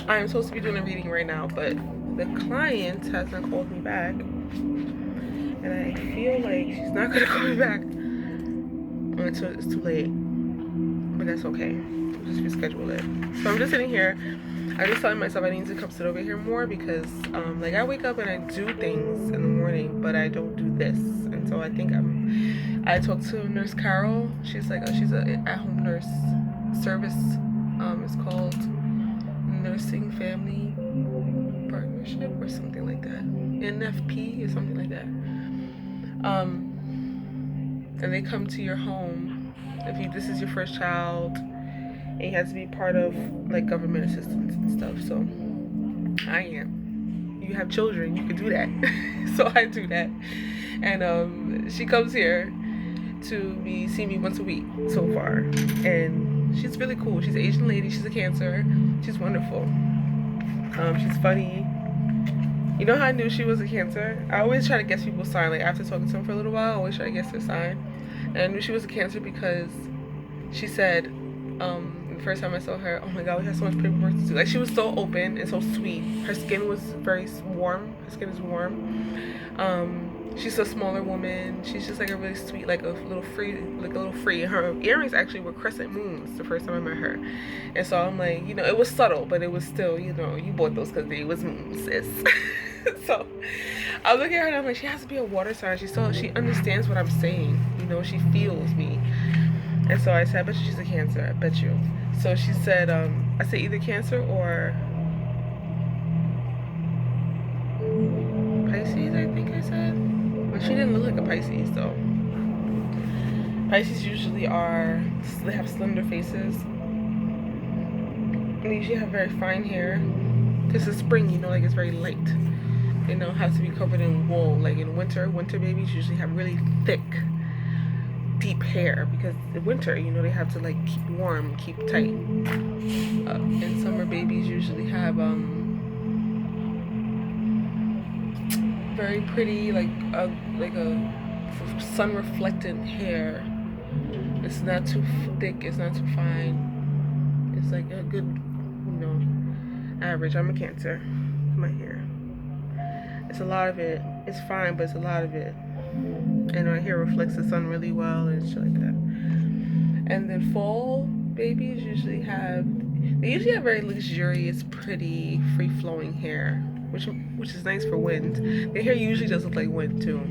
I am supposed to be doing a reading right now, but the client hasn't called me back, and I feel like she's not gonna call me back until it's too late. But that's okay. We'll just reschedule it. So I'm just sitting here. I'm just telling myself I need to come sit over here more because, like, I wake up and I do things in the morning, but I don't do this. And so I think I talked to Nurse Carol. She's like, she's an at-home nurse service. It's called Nursing Family Partnership or something like that. NFP or something like that. And they come to your home if this is your first child, and you have to be part of like government assistance and stuff. So I am. You have children, you can do that. So I do that, and she comes here to see me once a week so far, and she's really cool. She's an Asian lady. She's a Cancer. She's wonderful. She's funny. You know how I knew she was a Cancer? I always try to guess people's sign. Like after talking to them for a little while, I always try to guess their sign. And I knew she was a Cancer because she said, the first time I saw her, oh my god, we have so much paperwork to do. Like she was so open and so sweet. Her skin was very warm. Her skin is warm. She's a smaller woman. She's just like a really sweet, like a little free. Her earrings actually were crescent moons the first time I met her, and so I'm like, you know, it was subtle, but it was still, you know, you bought those because they was moons, sis. So I was looking at her and I'm like, she has to be a water sign. She understands what I'm saying. You know, she feels me. And so I said, I bet you she's a Cancer. I bet you. So she said, I said either Cancer or Pisces, I think I said. But she didn't look like a Pisces though. Pisces usually they have slender faces. They usually have very fine hair. Because it's spring, you know, like it's very light. They don't have to be covered in wool. Like in winter babies usually have really thick, deep hair because in winter, you know, they have to like keep warm, keep tight. And summer babies usually have very pretty, like a sun reflectant hair. It's not too thick, it's not too fine. It's like a good, you know, average. I'm a Cancer. My hair. It's a lot of it. It's fine, but it's a lot of it. And my hair reflects the sun really well and shit like that. And then fall babies usually have very luxurious, pretty, free-flowing hair, which is nice for wind. Their hair usually does look like wind too.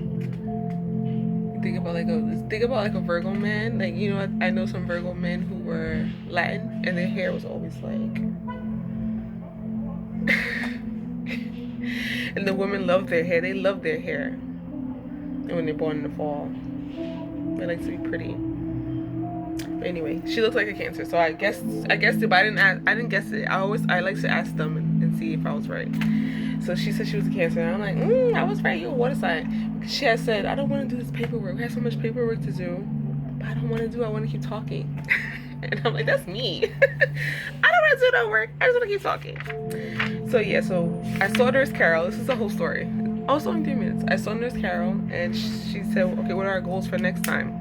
Think about like a Virgo man. Like, you know, I know some Virgo men who were Latin and their hair was always like and the women love their hair. They love their hair. And when they're born in the fall, they like to be pretty. But anyway, she looks like a Cancer. So I guessed it, but I didn't guess it. I like to ask them and see if I was right. So she said she was a Cancer, and I'm like, I was right. You're a water sign. She had said, I don't want to do this paperwork. I have so much paperwork to do, but I don't want to do it. I want to keep talking. And I'm like, that's me. I don't want to do no work. I just want to keep talking. So yeah, so I saw Nurse Carol. This is the whole story. I was only 3 minutes. I saw Nurse Carol, and she said, okay, what are our goals for next time?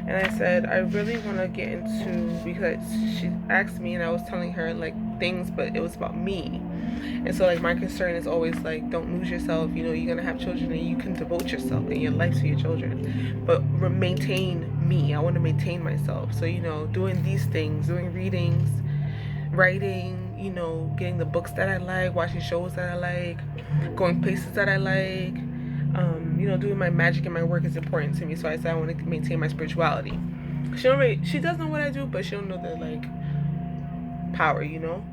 And I said, I really want to get into, because she asked me and I was telling her like things, but it was about me. And so like my concern is always like, don't lose yourself. You know, you're going to have children and you can devote yourself and your life to your children, but maintain me. I want to maintain myself. So, you know, doing these things, doing readings, writing, you know, getting the books that I like, watching shows that I like, going places that I like, you know, doing my magic and my work is important to me. So I said I want to maintain my spirituality. She does know what I do, but she don't know the like power, you know.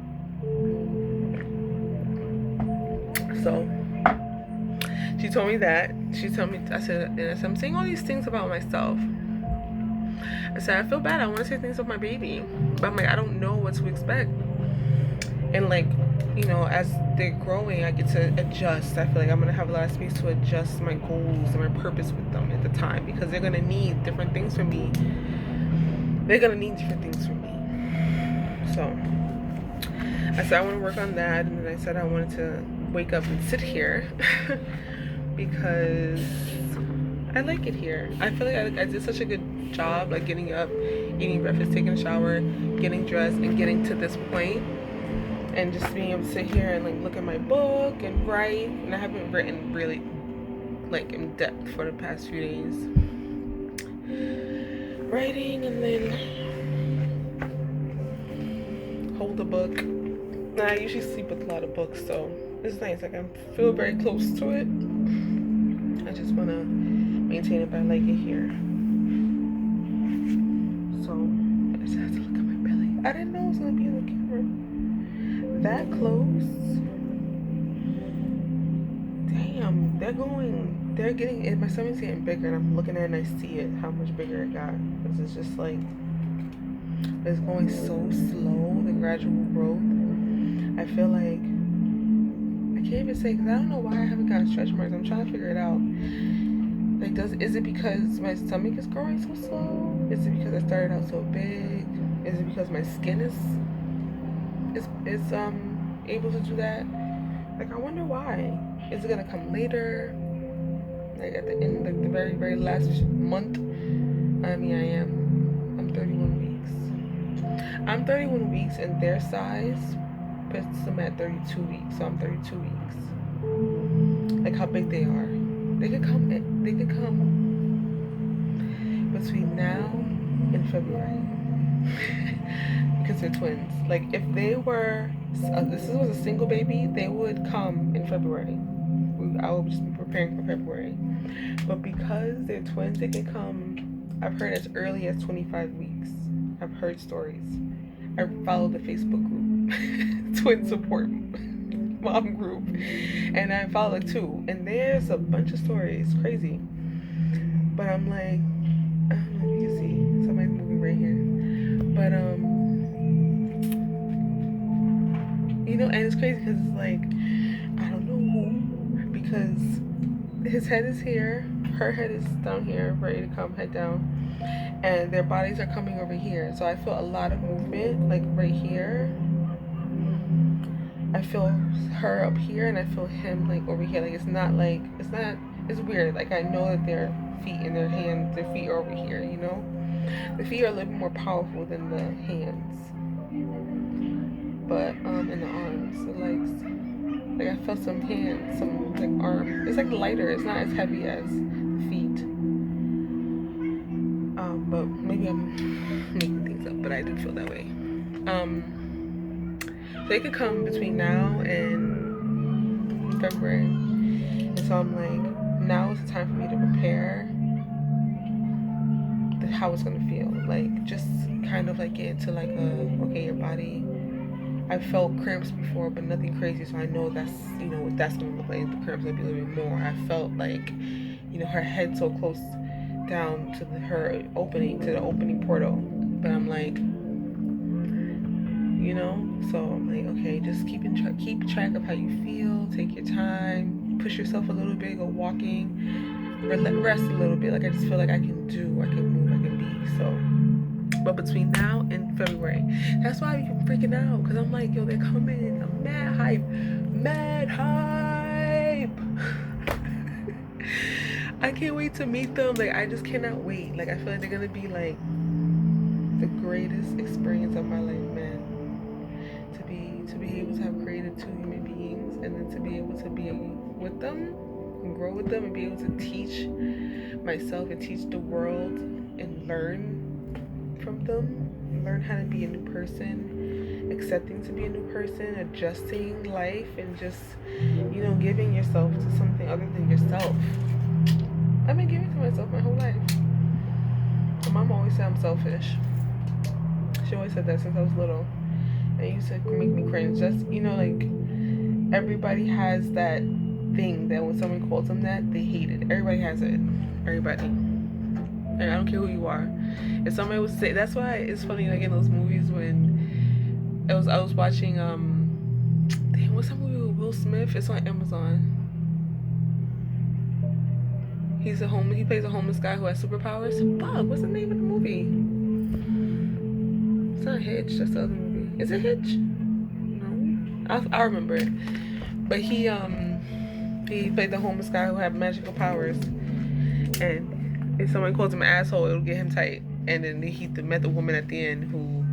So she told me that. I said I'm saying all these things about myself. I said I feel bad. I want to say things about my baby, but I'm like, I don't know what to expect. And like, you know, as they're growing, I get to adjust. I feel like I'm gonna have a lot of space to adjust my goals and my purpose with them at the time, because they're gonna need different things from me. So I said I want to work on that, and then I said I wanted to wake up and sit here because I like it here. I feel like I did such a good job, like getting up, eating breakfast, taking a shower, getting dressed, and getting to this point. and just being able to sit here and like look at my book and write. And I haven't written really like in depth for the past few days. Writing and then hold a book. Now, I usually sleep with a lot of books, so it's nice. Like I feel very close to it. I just want to maintain it, but I like it here. So I just have to look at my belly. I didn't know it was gonna be in the camera that close. Damn, they're getting it. My stomach's getting bigger, and I'm looking at it and I see it, how much bigger it got. Because it's just like, it's going so slow, the gradual growth. I feel like, I can't even say, because I don't know why I haven't got stretch marks. I'm trying to figure it out. Like, is it because my stomach is growing so slow? Is it because I started out so big? Is it because my skin is able to do that? Like, I wonder why. Is it gonna come later? Like at the end, like the very, very last month? I mean, I'm 31 weeks. I'm 31 weeks, and their size puts them at 32 weeks. So I'm 32 weeks. Like how big they are. They could come between now and February. Because they're twins. Like if they were, this was a single baby, they would come in February. I would just be preparing for February. But because they're twins, they can come, I've heard, as early as 25 weeks. I've heard stories. I follow the Facebook group, twin support mom group, and I follow it too. And there's a bunch of stories, crazy. But I'm like, I don't know if you can see, somebody's moving right here. But you know, and it's crazy because it's like, I don't know who, because his head is here, her head is down here, ready to come, head down, and their bodies are coming over here. So I feel a lot of movement, like right here. I feel her up here, and I feel him like over here. Like it's weird. Like I know that their feet and their hands, their feet are over here, you know? The feet are a little bit more powerful than the hands. But in the arms, the legs. Like I felt some hands, some like arm. It's like lighter. It's not as heavy as the feet. But maybe I'm making things up. But I do feel that way. So it could come between now and February. And so I'm like, now is the time for me to prepare how it's gonna feel. Like just kind of like get into like okay, your body. I've felt cramps before, but nothing crazy, so I know that's, you know, what that's gonna look like. The cramps gonna be a little bit more. I felt like, you know, her head so close down to her opening, to the opening portal. But I'm like, you know, so I'm like, okay, just keep track of how you feel. Take your time, push yourself a little bit, go walking, rest a little bit. Like I just feel like I can move, I can be. So, but between now and February, that's why I'm freaking out, because I'm like, yo, they're coming. I'm mad hype. I can't wait to meet them. Like I just cannot wait. Like I feel like they're gonna be like the greatest experience of my life, man. To be able to have created two human beings, and then to be able to be with them and grow with them, and be able to teach myself and teach the world and learn from them, learn how to be a new person, accepting to be a new person, adjusting life, and just, you know, giving yourself to something other than yourself. I've been giving to myself my whole life. My mom always said I'm selfish. She always said that since I was little. And it used to make me cringe. Just, you know, like everybody has that thing that when someone calls them that, they hate it. Everybody has it. Everybody. And I don't care who you are. If somebody would say, that's why it's funny, like in those movies when I was watching damn, what's that movie with Will Smith? It's on Amazon. He plays a homeless guy who has superpowers. Fuck, what's the name of the movie? It's not Hitch, that's the other movie. Is it Hitch? No, I remember it. But he played the homeless guy who had magical powers, and if someone calls him an asshole, it'll get him tight. And then he met the woman at the end who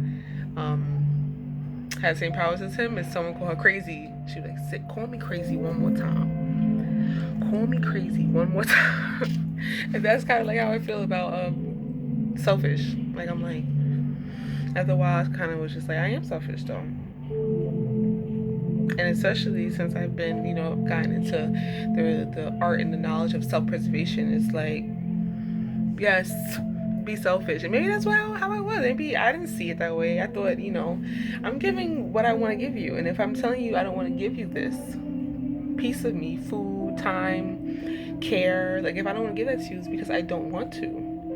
had the same powers as him, if someone called her crazy, she would like, sit, call me crazy one more time. Call me crazy one more time. And that's kind of like how I feel about selfish. Like, I'm like, after a while, I kind of was just like, I am selfish though. And especially since I've been, you know, gotten into the art and the knowledge of self-preservation, it's like, yes, be selfish. And maybe that's how I was. Maybe I didn't see it that way. I thought, you know, I'm giving what I want to give you. And if I'm telling you I don't want to give you this piece of me, food, time, care, like if I don't want to give that to you, it's because I don't want to.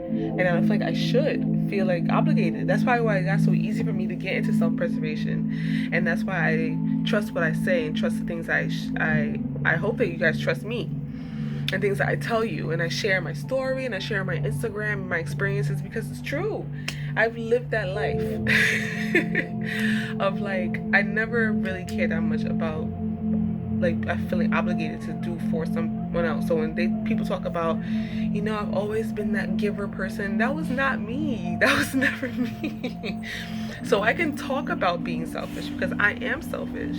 And I feel like I should feel like obligated. That's probably why it got so easy for me to get into self-preservation. And that's why I trust what I say and trust the things I hope that you guys trust me. And things that I tell you, and I share my story, and I share my Instagram and my experiences, because it's true. I've lived that life of like, I never really cared that much about like I feeling obligated to do for someone else. So when people talk about, you know, I've always been that giver person, that was not me. That was never me. So I can talk about being selfish because I am selfish.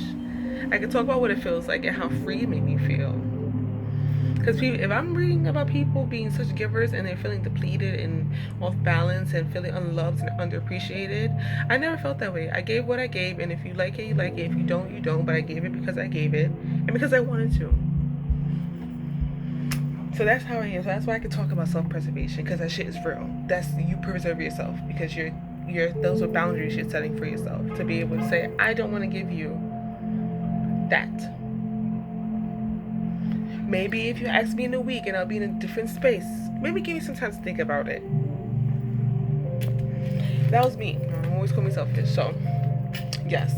I can talk about what it feels like and how free it made me feel. Because if I'm reading about people being such givers and they're feeling depleted and off balance and feeling unloved and underappreciated, I never felt that way. I gave what I gave, and if you like it, you like it. If you don't, you don't. But I gave it because I gave it and because I wanted to. So that's how I am. So that's why I can talk about self-preservation, because that shit is real. That's, you preserve yourself because those are boundaries you're setting for yourself to be able to say, I don't want to give you that. Maybe if you ask me in a week and I'll be in a different space, maybe give me some time to think about it. That was me. I always call me selfish. So, yes.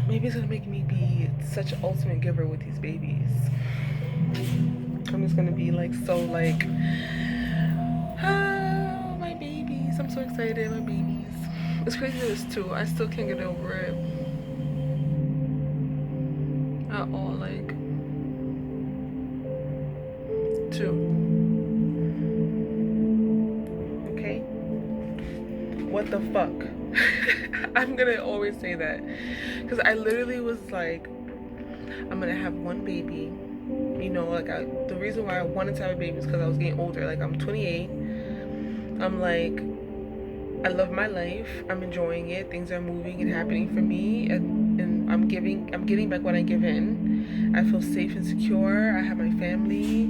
Maybe it's going to make me be such an ultimate giver with these babies. I'm just going to be like, so like, oh, my babies. I'm so excited, my babies. It's crazy that it's 2. I still can't get over it. At all, like 2. Okay, what the fuck? I'm gonna always say that because I literally was like, I'm gonna have one baby, you know, like the reason why I wanted to have a baby is because I was getting older. Like, I'm 28. I'm like, I love my life. I'm enjoying it. Things are moving and happening for me, and I'm getting back what I give in. I feel safe and secure. I have my family,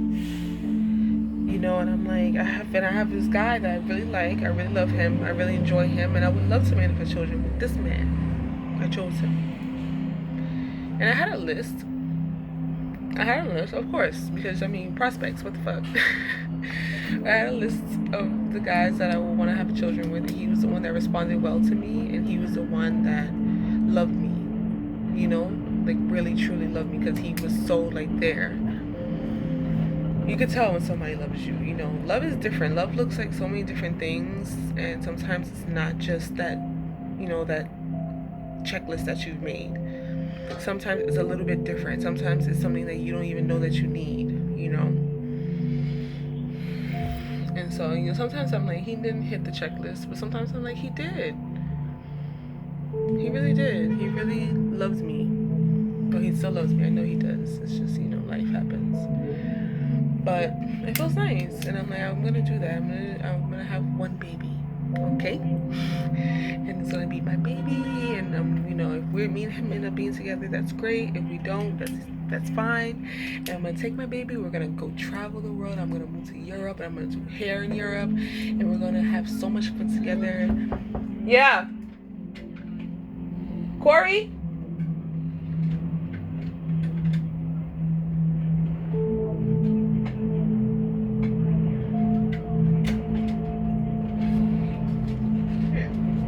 you know, and I'm like, I have this guy that I really like. I really love him. I really enjoy him, and I would love to manifest children with this man. I chose him, and I had a list, of course, because I mean, prospects. What the fuck? I had a list of the guys that I would want to have children with, and he was the one that responded well to me, and he was the one that loved me, you know, like really truly loved me, because he was so like there. You could tell when somebody loves you, you know. Love is different. Love looks like so many different things, and sometimes it's not just that, you know, that checklist that you've made. Sometimes it's a little bit different. Sometimes it's something that you don't even know that you need, you know. And so, you know, sometimes I'm like, he didn't hit the checklist, but sometimes I'm like, he did. He really did. He really loves me. But he still loves me. I know he does. It's just, you know, life happens. But it feels nice. And I'm like, I'm going to do that. I'm gonna have one baby. Okay? And it's going to be my baby. And, you know, if me and him end up being together, that's great. If we don't, that's fine. And I'm gonna take my baby, we're gonna go travel the world. I'm gonna move to Europe, and I'm gonna do hair in Europe, and we're gonna have so much fun together. Yeah. Kori?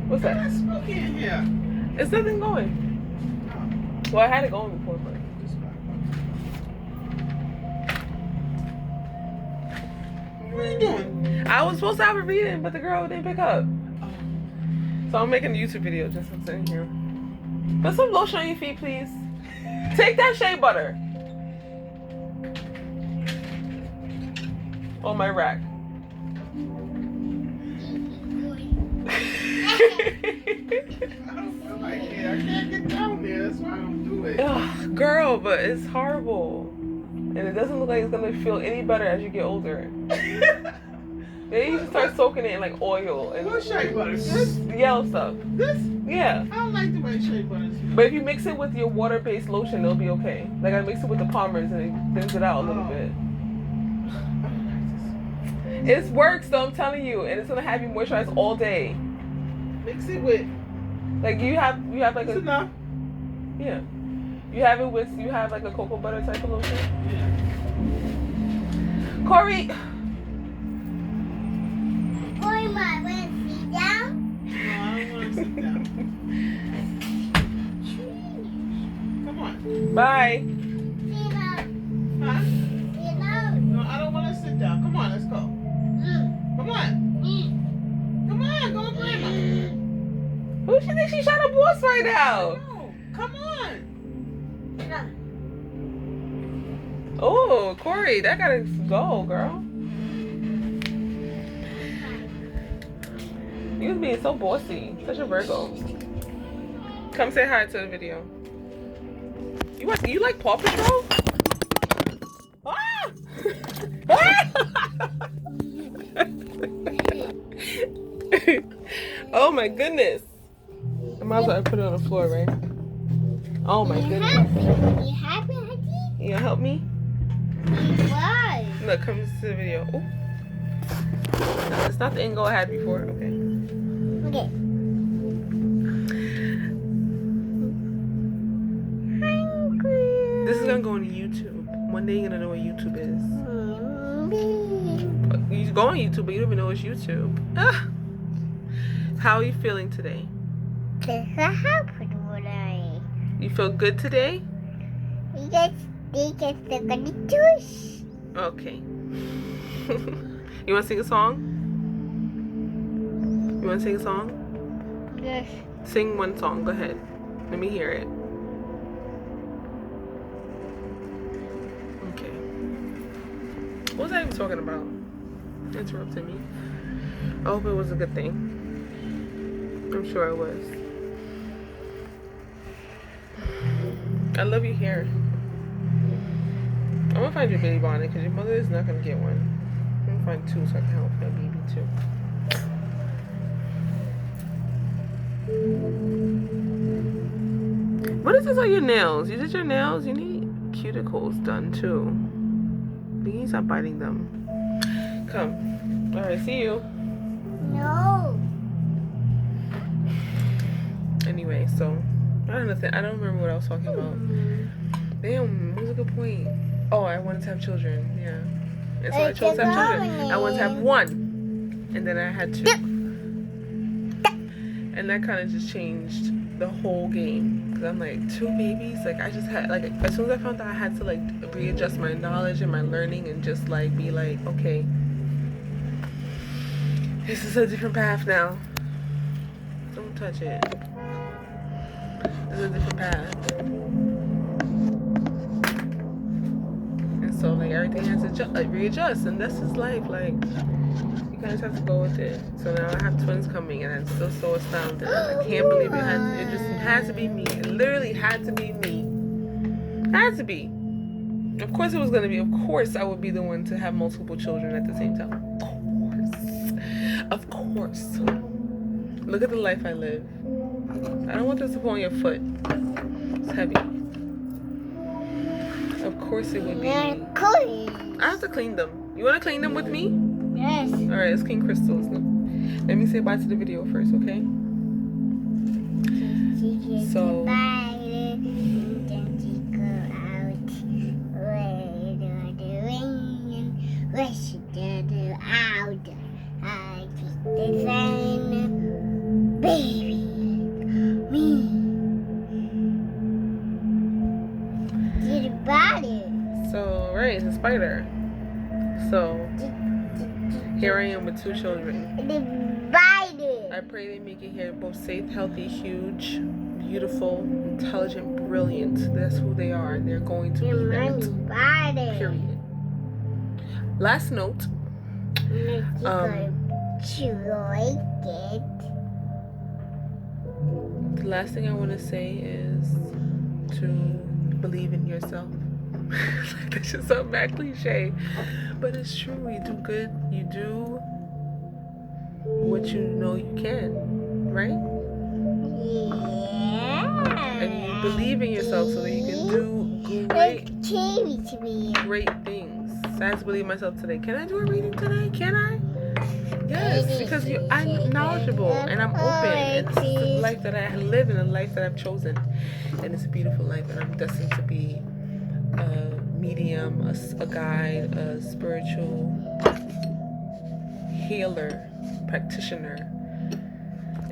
What's that? It's smoky in here. It's nothing going. Well, I had it going before, but what are you doing? I was supposed to have a reading, but the girl didn't pick up. So I'm making a YouTube video just sitting here. Put some lotion on your feet, please. Take that shea butter on my rack. can't get down there. That's why I don't do it. Ugh, girl, but it's horrible. And it doesn't look like it's gonna feel any better as you get older. Maybe you should start soaking it in like oil and What shea butter? This? the yellow stuff. This? Yeah. I don't like the way shea butter smells. But if you mix it with your water-based lotion, it'll be okay. Like I mix it with the Palmer's and it thins it out a little bit. It works though, I'm telling you, and it's gonna have you moisturized all day. Mix it with. Like you have like It's a enough. yeah. You have like a cocoa butter type of lotion. Yeah. Kori. Kori, want to sit down? No, I don't want to sit down. Come on. Bye. Sit down. Huh? Sit down. No, I don't want to sit down. Come on, let's go. Come on. Come on, go with Grandma. Who she think she's trying to boss right now? No, come on. Oh, Kori, that gotta go, girl. You was being so bossy. Such a Virgo. Come say hi to the video. You like Paw Patrol? Ah! Oh my goodness. I might as well put it on the floor, right? Oh my goodness. You happy, Auntie? You gonna help me? Why? Look, come to the video. Ooh. No, it's not the angle I had before. Okay. Okay. This is gonna go on YouTube. One day you're gonna know what YouTube is. You go on YouTube, but you don't even know it's YouTube. Ah. How are you feeling today? You feel good today? Okay. You wanna sing a song? You wanna sing a song? Yes. Sing one song. Go ahead. Let me hear it. Okay. What was I even talking about? Interrupted me. I hope it was a good thing. I'm sure it was. I love your hair. I'm gonna find your baby bonnet because your mother is not gonna get one. I'm gonna find two so I can help my baby too. What is this on your nails? You did your nails? You need cuticles done too. You need to stop biting them. Come. Alright, see you. No. Anyway, so I don't remember what I was talking about. Damn, what was a good point? Oh, I wanted to have children, yeah. And so I chose to have children. I wanted to have one. And then I had two. And that kind of just changed the whole game. Because I'm like, 2 babies? Like, I just had, like, as soon as I found out I had to, like, readjust my knowledge and my learning and just, like, be like, okay, this is a different path now. Don't touch it. This is a different path. And so, like, everything has to readjust. And this is life. Like, you guys have to go with it. So now I have twins coming, and I'm still so astounded. I can't believe it just had to be me. It literally had to be me. Had to be. Of course it was going to be. Of course I would be the one to have multiple children at the same time. Of course. Look at the life I live. I don't want this to fall on your foot. It's heavy. Of course it would be me. I have to clean them. You want to clean them with me? Yes. Alright, let's clean crystals. Let me say bye to the video first, okay? So, baby, me, the body. so right, it's a spider. So, here I am with 2 children. The body. I pray they make it here both safe, healthy, huge, beautiful, intelligent, brilliant. That's who they are. They're going to be that. Body. Period. Last note. You like it. The last thing I want to say is to believe in yourself. Like, that's just so bad cliche, but it's true. You do good. You do what you know you can, right? Yeah. And you believe in yourself so that you can do great things. So I have to believe in myself today. Can I do a reading today? Can I? Yes, because I'm knowledgeable and I'm open, and this is the life that I live and the life that I've chosen, and it's a beautiful life, and I'm destined to be a medium, a guide, a spiritual healer, practitioner,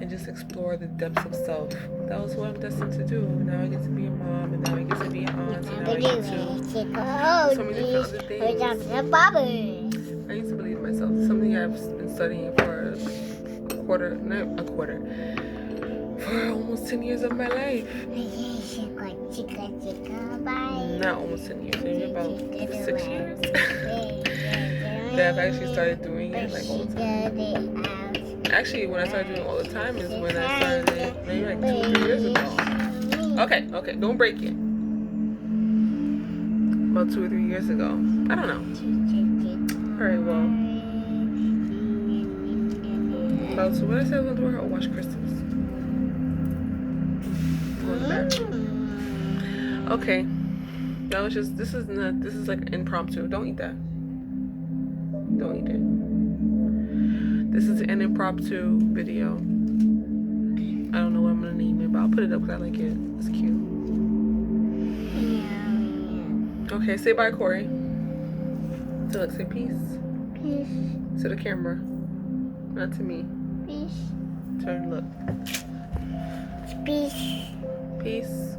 and just explore the depths of self. That was what I'm destined to do. Now I get to be a mom, and now I get to be an aunt, and now I get to do so many different other things. I need to believe in myself. It's something I've been studying for for almost 10 years of my life. Not almost 10 years, maybe about 6 years. That I've actually started doing it like all the time. Actually, when I started doing it all the time is when I started it maybe like 2 or 3 years ago. Okay, don't break it. About 2 or 3 years ago. I don't know. Very well. About so what I said I was gonna do her wash crystals. Going back. Okay. That was just this is like impromptu. Don't eat that. Don't eat it. This is an impromptu video. I don't know what I'm gonna name it, but I'll put it up because I like it. It's cute. Okay, say bye, Kori. So look, say peace. Peace. To the camera. Not to me. Peace. Turn, look. Peace. Peace.